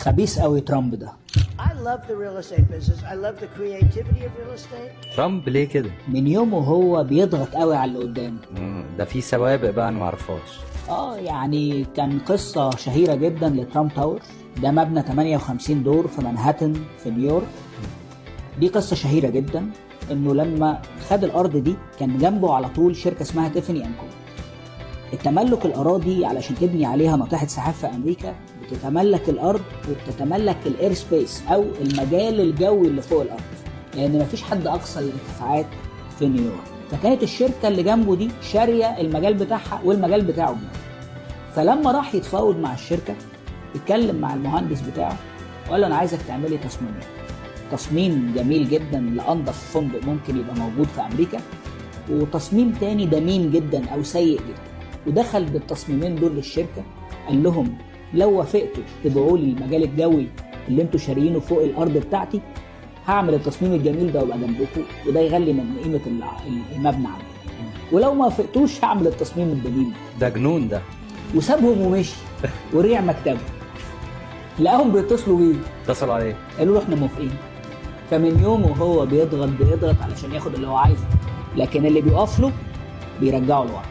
خبيث قوي ترامب ده. I love the real estate business. I love the creativity of real estate. ترامب ليه كده؟ من يومه هو بيضغط قوي على اللي قدامه. ده في سوابق بقى انا معرفهاش. يعني كان قصة شهيرة جدا لترامب تاور، ده مبنى 58 دور في مانهاتن في نيويورك. دي قصة شهيرة جدا انه لما خد الارض دي كان جنبه على طول شركة اسمها تيفاني انكو. التملك الاراضي علشان تبني عليها ناطحة سحاب في امريكا بتتملك الارض وبتتملك الاير سبيس او المجال الجوي اللي فوق الارض، لان مفيش حد اقصى الارتفاعات في نيويورك. فكانت الشركة اللي جنبه دي شارية المجال بتاعها والمجال بتاعه جنبه. فلما راح يتفاوض مع الشركة اتكلم مع المهندس بتاعه وقال له انا عايزك تعملي تصميم جميل جدا لأنظف فندق ممكن يبقى موجود في امريكا، وتصميم تاني دميم جدا او سيء جدا. ودخل بالتصميمين دول للشركة، قال لهم لو وافقتوا تبيعوا لي المجال الجوي اللي انتوا شاريينه فوق الارض بتاعتي هعمل التصميم الجميل ده وابقى جنبكم، وده يغلي من قيمة المبنى عندي. ولو ما وافقتوش هعمل التصميم الدميم ده جنون ده. وسابهم ومشي ورجع مكتبه، لقاهم بيتصلوا بيه، اتصلوا عليه قالوا له احنا موافقين. فمن يومه هو بيضغط علشان ياخد اللي هو عايزه، لكن اللي بيقف له بيرجعه لورا.